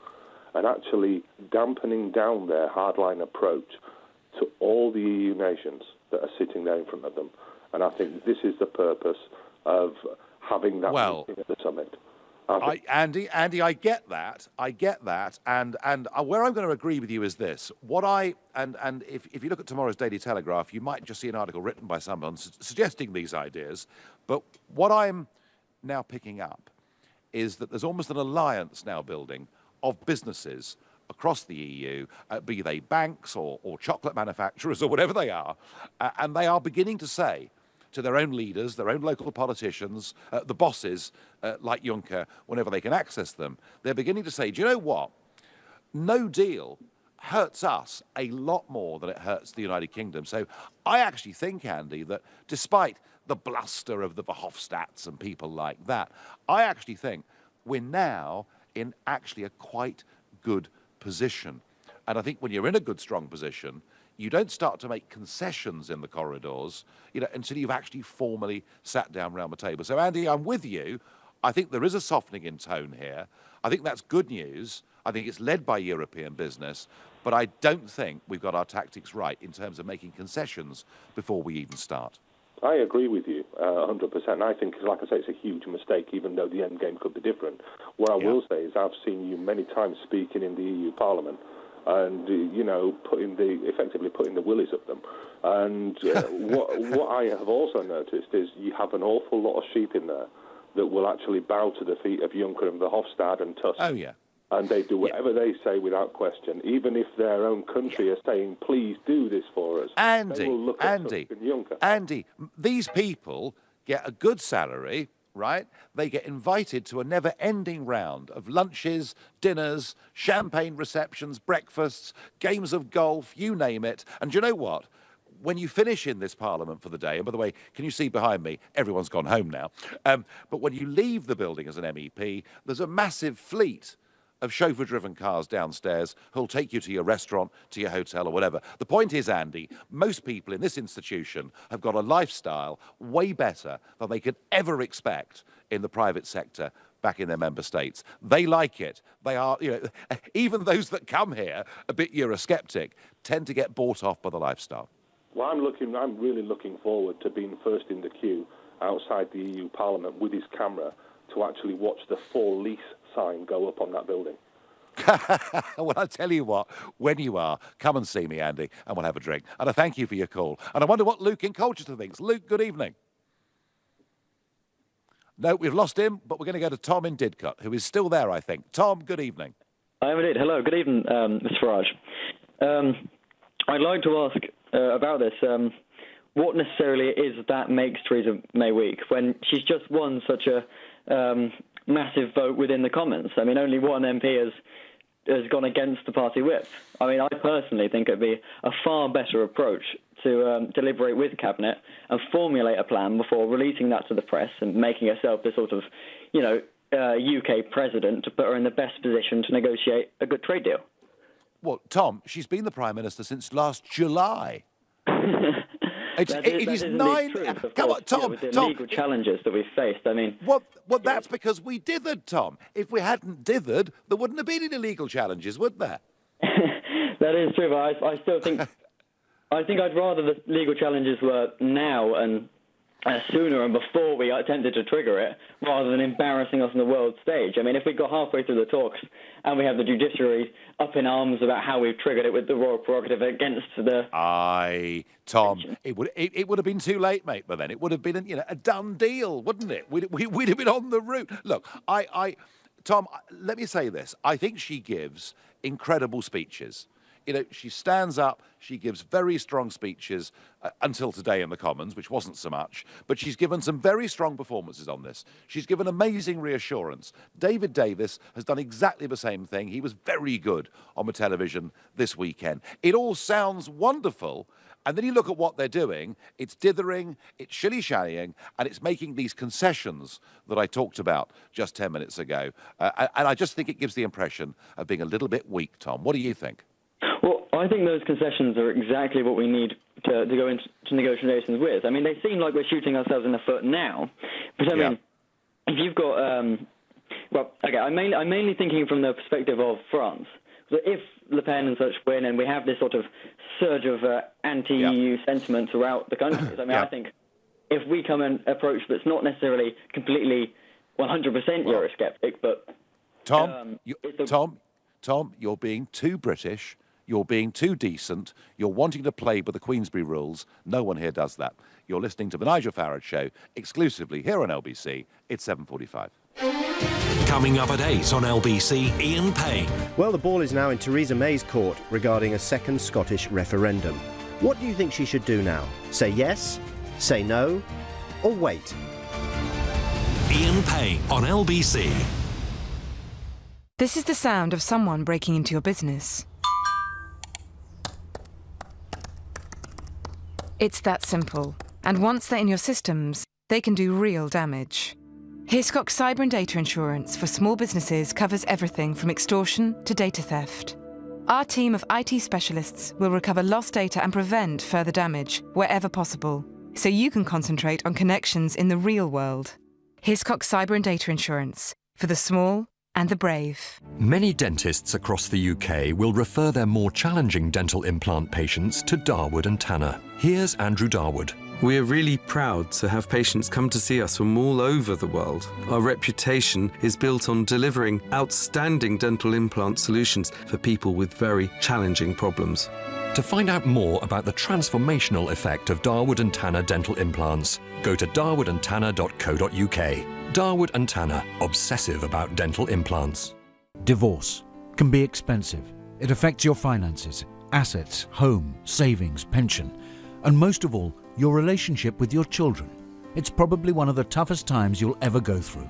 and actually dampening down their hardline approach to all the EU nations that are sitting there in front of them. And I think this is the purpose of having that meeting at the summit. Andy, I get that. And where I'm going to agree with you is this. If you look at tomorrow's Daily Telegraph, you might just see an article written by someone suggesting these ideas. But what I'm now picking up is that there's almost an alliance now building of businesses across the EU, be they banks or chocolate manufacturers or whatever they are, and they are beginning to say to their own leaders, their own local politicians, the bosses like Juncker, whenever they can access them, they're beginning to say, do you know what? No deal hurts us a lot more than it hurts the United Kingdom. So I actually think, Andy, that despite the bluster of the Verhofstadts and people like that, I actually think we're now in actually a quite good position. And I think when you're in a good, strong position, you don't start to make concessions in the corridors, until you've actually formally sat down around the table. So, Andy, I'm with you. I think there is a softening in tone here. I think that's good news. I think it's led by European business. But I don't think we've got our tactics right in terms of making concessions before we even start. I agree with you 100%. I think, like I say, it's a huge mistake, even though the end game could be different. What I will say is I've seen you many times speaking in the EU Parliament and, effectively putting the willies of them. And what I have also noticed is you have an awful lot of sheep in there that will actually bow to the feet of Juncker and Verhofstadt and Tusk. Oh, yeah. And they do whatever they say without question, even if their own country are saying, please do this for us. They will look at Tusk and Juncker. Andy, these people get a good salary, right? They get invited to a never-ending round of lunches, dinners, champagne receptions, breakfasts, games of golf, you name it. And do you know what? When you finish in this Parliament for the day, and by the way, can you see behind me, everyone's gone home now, but when you leave the building as an MEP, there's a massive fleet of chauffeur-driven cars downstairs who'll take you to your restaurant, to your hotel or whatever. The point is, Andy, most people in this institution have got a lifestyle way better than they could ever expect in the private sector back in their member states. They like it. They are, even those that come here a bit Eurosceptic tend to get bought off by the lifestyle. Well, I'm really looking forward to being first in the queue outside the EU Parliament with his camera to actually watch the for lease sign go up on that building. Well, I tell you what, when you are, come and see me, Andy, and we'll have a drink. And I thank you for your call. And I wonder what Luke in Colchester thinks. Luke, good evening. No, we've lost him, but we're going to go to Tom in Didcot, who is still there, I think. Tom, good evening. I am indeed. Hello, good evening, Mr. Farage. I'd like to ask about this. What necessarily is that makes Theresa May weak when she's just won such a massive vote within the Commons? I mean, only one MP has gone against the party whip. I mean, I personally think it'd be a far better approach to deliberate with Cabinet and formulate a plan before releasing that to the press and making herself the sort of, UK president to put her in the best position to negotiate a good trade deal. Well, Tom, she's been the Prime Minister since last July. It is 9. Come on, Tom. With the Tom. legal challenges that we've faced, I mean. Well, that's because we dithered, Tom. If we hadn't dithered, there wouldn't have been any legal challenges, would there? That is true, but I still think. I think I'd rather the legal challenges were now and sooner and before we attempted to trigger it, rather than embarrassing us on the world stage. I mean, if we got halfway through the talks and we have the judiciary up in arms about how we've triggered it with the royal prerogative against the... Tom, it would have been too late, mate, by then. It would have been a done deal, wouldn't it? We'd have been on the route. Look, Tom, let me say this. I think she gives incredible speeches. She stands up, she gives very strong speeches until today in the Commons, which wasn't so much, but she's given some very strong performances on this. She's given amazing reassurance. David Davis has done exactly the same thing. He was very good on the television this weekend. It all sounds wonderful, and then you look at what they're doing. It's dithering, it's shilly-shallying, and it's making these concessions that I talked about just 10 minutes ago. And I just think it gives the impression of being a little bit weak, Tom. What do you think? Well, I think those concessions are exactly what we need to go into negotiations with. I mean, they seem like we're shooting ourselves in the foot now. But I mean, if you've got... I'm mainly thinking from the perspective of France. So if Le Pen and such win and we have this sort of surge of anti-EU sentiment throughout the countries, I mean, I think if we come an approach that's not necessarily completely 100% Eurosceptic, but... Tom, you're being too British, you're being too decent, you're wanting to play by the Queensberry rules. No one here does that. You're listening to the Nigel Farage Show, exclusively here on LBC. It's 7:45. Coming up at 8 on LBC, Ian Payne. Well, the ball is now in Theresa May's court regarding a second Scottish referendum. What do you think she should do now? Say yes, say no, or wait? Ian Payne on LBC. This is the sound of someone breaking into your business. It's that simple. And once they're in your systems, they can do real damage. Hiscox Cyber and Data Insurance for small businesses covers everything from extortion to data theft. Our team of IT specialists will recover lost data and prevent further damage wherever possible, so you can concentrate on connections in the real world. Hiscox Cyber and Data Insurance for the small and the brave. Many dentists across the UK will refer their more challenging dental implant patients to Darwood and Tanner. Here's Andrew Darwood. We're really proud to have patients come to see us from all over the world. Our reputation is built on delivering outstanding dental implant solutions for people with very challenging problems. To find out more about the transformational effect of Darwood and Tanner dental implants, go to darwoodandtanner.co.uk. Darwood and Tanner, obsessive about dental implants. Divorce can be expensive. It affects your finances, assets, home, savings, pension, and most of all, your relationship with your children. It's probably one of the toughest times you'll ever go through.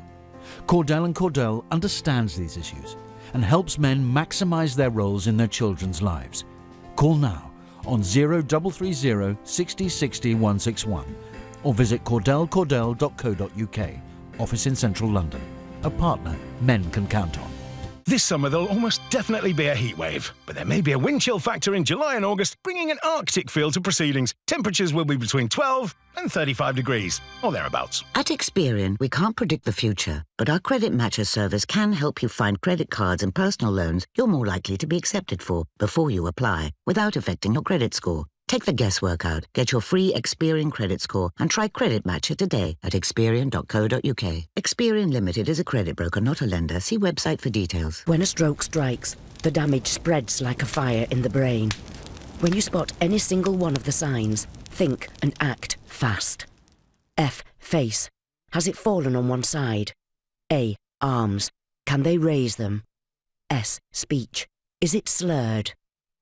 Cordell & Cordell understands these issues and helps men maximise their roles in their children's lives. Call now on 0330 60 60 161 or visit cordellcordell.co.uk. Office in central London. A partner men can count on. This summer there'll almost definitely be a heatwave, but there may be a wind chill factor in July and August, bringing an Arctic feel to proceedings. Temperatures will be between 12 and 35 degrees, or thereabouts. At Experian, we can't predict the future, but our credit matcher service can help you find credit cards and personal loans you're more likely to be accepted for before you apply, without affecting your credit score. Take the guesswork out, get your free Experian credit score, and try Credit Matcher today at experian.co.uk. Experian Limited is a credit broker, not a lender. See website for details. When a stroke strikes, the damage spreads like a fire in the brain. When you spot any single one of the signs, think and act fast. F. Face. Has it fallen on one side? A. Arms. Can they raise them? S. Speech. Is it slurred?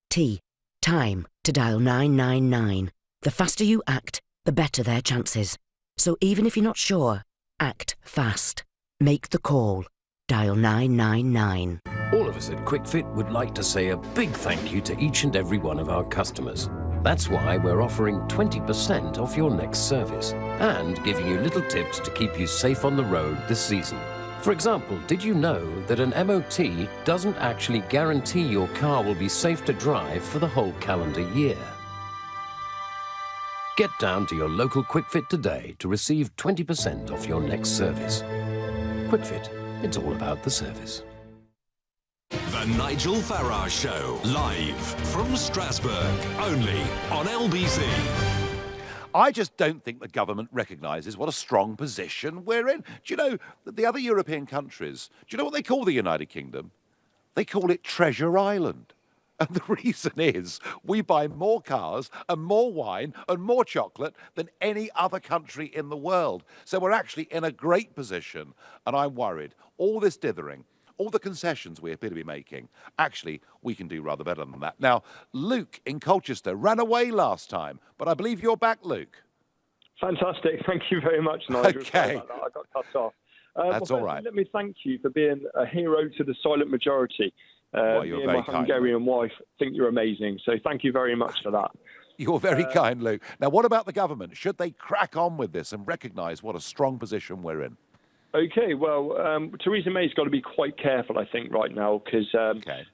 T. Time to dial 999. The faster you act, the better their chances. So even if you're not sure, act fast. Make the call. Dial 999. All of us at QuickFit would like to say a big thank you to each and every one of our customers. That's why we're offering 20% off your next service and giving you little tips to keep you safe on the road this season. For example, did you know that an MOT doesn't actually guarantee your car will be safe to drive for the whole calendar year? Get down to your local QuickFit today to receive 20% off your next service. QuickFit, it's all about the service. The Nigel Farage Show, live from Strasbourg, only on LBC. I just don't think the government recognises what a strong position we're in. Do you know that the other European countries, do you know what they call the United Kingdom? They call it Treasure Island. And the reason is we buy more cars and more wine and more chocolate than any other country in the world. So we're actually in a great position, and I'm worried. All this dithering, all the concessions we appear to be making, actually, we can do rather better than that. Now, Luke in Colchester ran away last time, but I believe you're back, Luke. Fantastic. Thank you very much, Nigel. Okay. Sorry about that. I got cut off. That's all right. Let me thank you for being a hero to the silent majority. Well, you're me very and my kind. Hungarian wife think you're amazing, so thank you very much for that. You're very kind, Luke. Now, what about the government? Should they crack on with this and recognise what a strong position we're in? Okay, well, Theresa May's got to be quite careful, I think, right now, because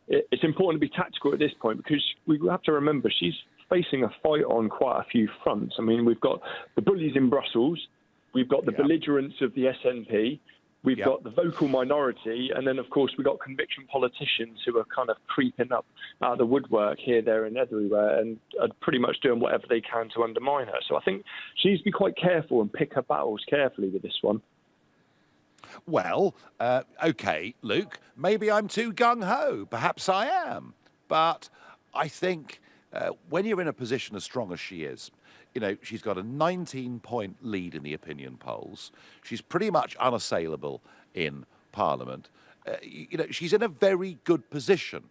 it's important to be tactical at this point, because we have to remember she's facing a fight on quite a few fronts. I mean, we've got the bullies in Brussels, we've got the belligerents of the SNP, we've got the vocal minority, and then, of course, we've got conviction politicians who are kind of creeping up out of the woodwork here, there, and everywhere, and are pretty much doing whatever they can to undermine her. So I think she needs to be quite careful and pick her battles carefully with this one. Well, OK, Luke, maybe I'm too gung-ho. Perhaps I am. But I think when you're in a position as strong as she is, you know, she's got a 19-point lead in the opinion polls. She's pretty much unassailable in Parliament. You know, she's in a very good position.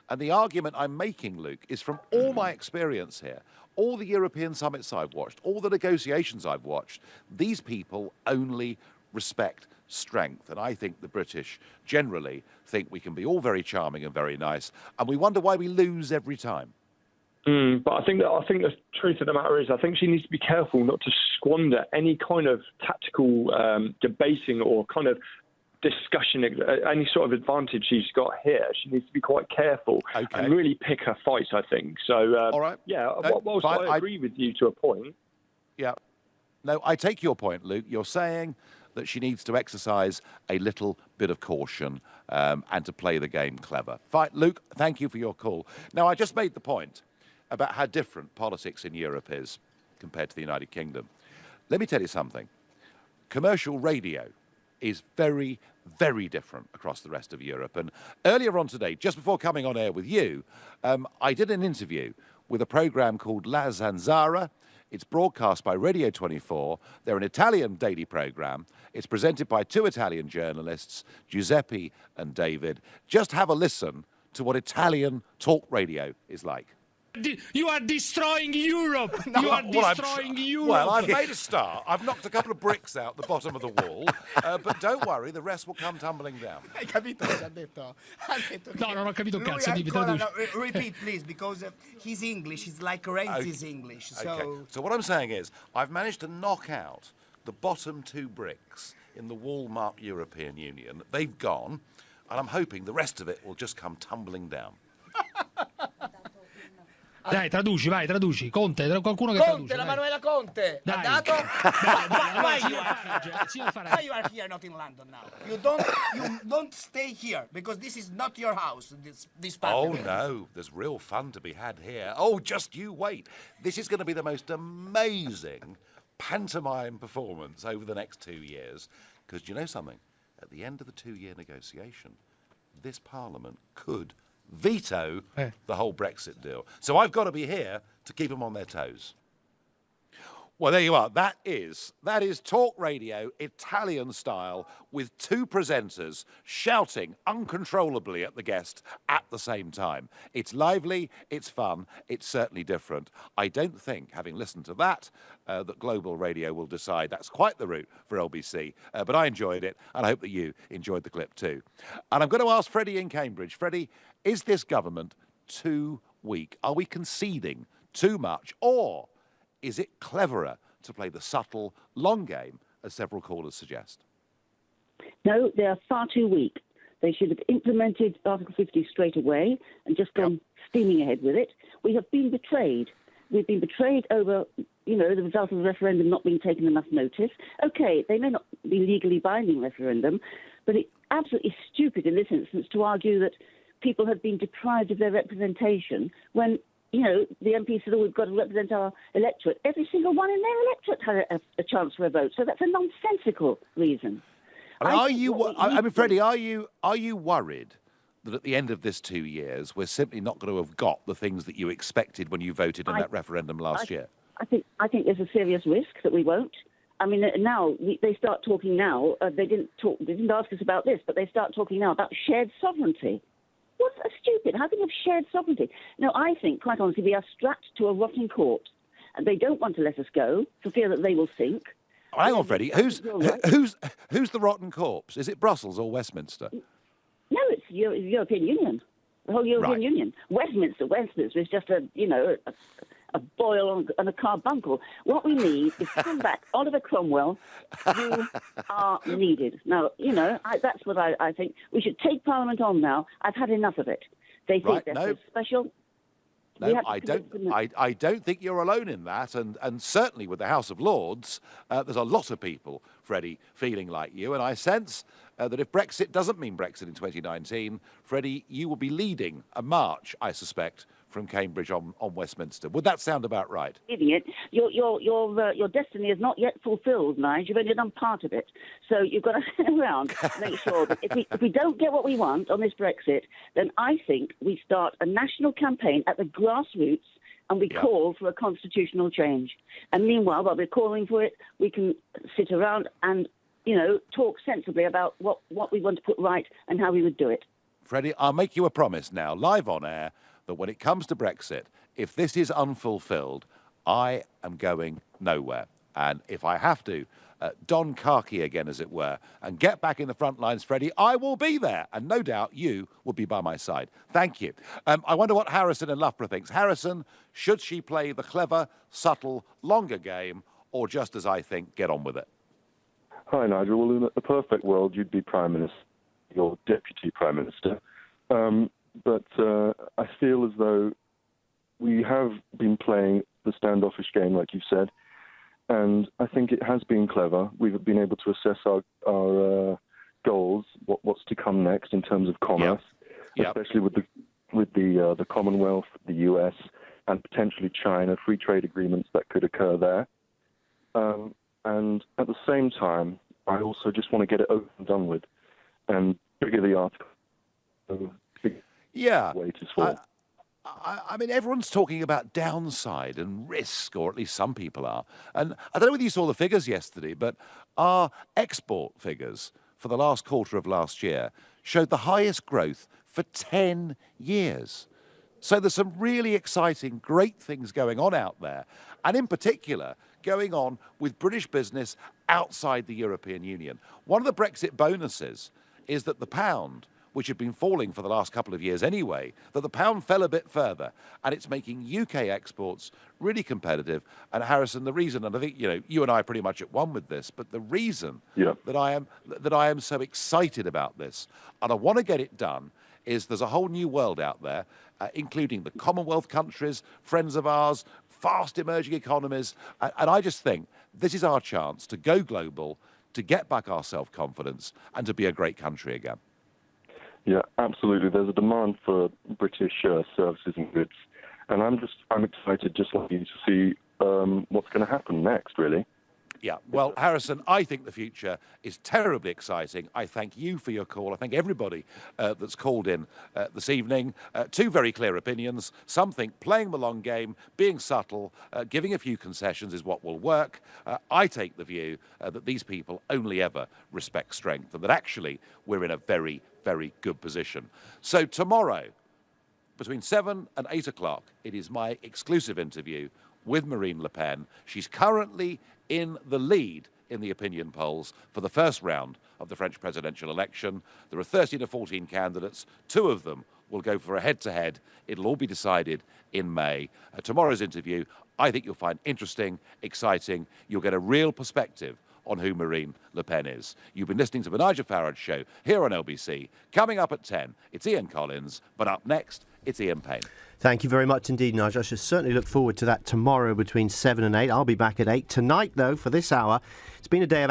And the argument I'm making, Luke, is from all my experience here, all the European summits I've watched, all the negotiations I've watched, these people only respect strength. And I think the British generally think we can be all very charming and very nice, and we wonder why we lose every time. But I think the truth of the matter is, I think she needs to be careful not to squander any kind of tactical debating or kind of discussion, any sort of advantage she's got here. She needs to be quite careful and really pick her fights, I think. So, all right. Yeah, whilst I agree with you to a point. Yeah. No, I take your point, Luke. You're saying that she needs to exercise a little bit of caution and to play the game clever. Fine, Luke, thank you for your call. Now, I just made the point about how different politics in Europe is compared to the United Kingdom. Let me tell you something. Commercial radio is very, very different across the rest of Europe. And earlier on today, just before coming on air with you, I did an interview with a programme called La Zanzara. It's broadcast by Radio 24. They're an Italian daily programme. It's presented by two Italian journalists, Giuseppe and David. Just have a listen to what Italian talk radio is like. You are destroying Europe. No, you are destroying Europe. Well, I've made a start. I've knocked a couple of bricks out the bottom of the wall. But don't worry, the rest will come tumbling down. Hai capito cosa ha detto? Ha detto no, non ho capito un cazzo. Repeat, please, because his English is like Renzi's English. So... Okay. So what I'm saying is, I've managed to knock out the bottom two bricks in the wall marked European Union. They've gone. and I'm hoping the rest of it will just come tumbling down. Dai, traduci, vai, traduci. Conte, qualcuno che traduce. Conte, la Manuela Conte. Dai. Ha dato? Why Signor Farage. Why you are here, not in London now? You don't stay here, because this is not your house, this Oh, pattern. no, there's real fun to be had here. Oh, just you wait. This is going to be the most amazing pantomime performance over the next 2 years. Because you know something? At the end of the 2-year negotiation, this Parliament could veto the whole Brexit deal. So I've got to be here to keep them on their toes. Well, there you are. That is talk radio, Italian style, with two presenters shouting uncontrollably at the guest at the same time. It's lively, it's fun, it's certainly different. I don't think, having listened to that, that Global Radio will decide that's quite the route for LBC. But I enjoyed it, and I hope that you enjoyed the clip too. And I'm going to ask Freddie in Cambridge. Freddie, is this government too weak? Are we conceding too much? Or is it cleverer to play the subtle, long game, as several callers suggest? No, they are far too weak. They should have implemented Article 50 straight away and just gone steaming ahead with it. We have been betrayed. We've been betrayed over, the result of the referendum not being taken enough notice. OK, they may not be legally binding referendum, but it's absolutely stupid in this instance to argue that people have been deprived of their representation when the MPs said, we've got to represent our electorate. Every single one in their electorate had a chance for a vote. So that's a nonsensical reason. Freddie, are you worried that at the end of this 2 years, we're simply not going to have got the things that you expected when you voted in that referendum last year? I think there's a serious risk that we won't. I mean, now they start talking now. They didn't ask us about this, but they start talking now about shared sovereignty. What's stupid? How can you have shared sovereignty? No, I think, quite honestly, we are strapped to a rotting corpse, and they don't want to let us go for fear that they will sink. Oh, hang on, Freddie. Who's the rotten corpse? Is it Brussels or Westminster? No, it's the European Union, the whole European Union. Westminster is just a boil on a carbuncle. What we need is to come back. Oliver Cromwell, you are needed. Now, that's what I think. We should take Parliament on now. I've had enough of it. They think they're so special. No, I don't think you're alone in that, and certainly with the House of Lords, there's a lot of people, Freddie, feeling like you, and I sense that if Brexit doesn't mean Brexit in 2019, Freddie, you will be leading a march, I suspect, from Cambridge on Westminster. Would that sound about right? Idiot. Your destiny is not yet fulfilled, Nigel. You've only done part of it. So you've got to hang around, make sure that if we don't get what we want on this Brexit, then I think we start a national campaign at the grassroots and we call for a constitutional change. And meanwhile, while we're calling for it, we can sit around and, talk sensibly about what we want to put right and how we would do it. Freddie, I'll make you a promise now, live on air, that when it comes to Brexit, if this is unfulfilled, I am going nowhere. And if I have to don khaki again, as it were, and get back in the front lines, Freddie, I will be there. And no doubt you will be by my side. Thank you. I wonder what Harrison in Loughborough thinks. Harrison, should she play the clever, subtle, longer game, or just as I think, get on with it? Hi, Nigel. Well, in a perfect world, you'd be Prime Minister, your Deputy Prime Minister. But I feel as though we have been playing the standoffish game, like you've said, and I think it has been clever. We've been able to assess our goals, what's to come next in terms of commerce, especially with the Commonwealth, the US, and potentially China, free trade agreements that could occur there. And at the same time, I also just want to get it over and done with and trigger the article. I mean, everyone's talking about downside and risk, or at least some people are. And I don't know whether you saw the figures yesterday, but our export figures for the last quarter of last year showed the highest growth for 10 years. So there's some really exciting, great things going on out there. And in particular, going on with British business outside the European Union. One of the Brexit bonuses is that the pound which had been falling for the last couple of years anyway, that the pound fell a bit further, and it's making UK exports really competitive. And Harrison, the reason, and I think you and I are pretty much at one with this, but the reason that I am so excited about this, and I want to get it done, is there's a whole new world out there, including the Commonwealth countries, friends of ours, fast emerging economies, and I just think this is our chance to go global, to get back our self-confidence, and to be a great country again. Yeah, absolutely. There's a demand for British services and goods, and I'm excited, just like you, to see what's going to happen next, really. Yeah, well, Harrison, I think the future is terribly exciting. I thank you for your call. I thank everybody that's called in this evening. Two very clear opinions. Some think playing the long game, being subtle, giving a few concessions is what will work. I take the view that these people only ever respect strength, and that actually we're in a very, very good position. So tomorrow, between 7 and 8 o'clock, it is my exclusive interview with Marine Le Pen. She's currently in the lead in the opinion polls for the first round of the French presidential election. There are 13 or 14 candidates. 2 of them will go for a head-to-head. It'll all be decided in May. Tomorrow's interview, I think you'll find interesting, exciting. You'll get a real perspective on who Marine Le Pen is. You've been listening to the Nigel Farage Show here on LBC. Coming up at 10, it's Ian Collins, but up next, it's Ian Payne. Thank you very much indeed, Nigel. I should certainly look forward to that tomorrow between 7 and 8. I'll be back at 8. Tonight, though, for this hour, it's been a day of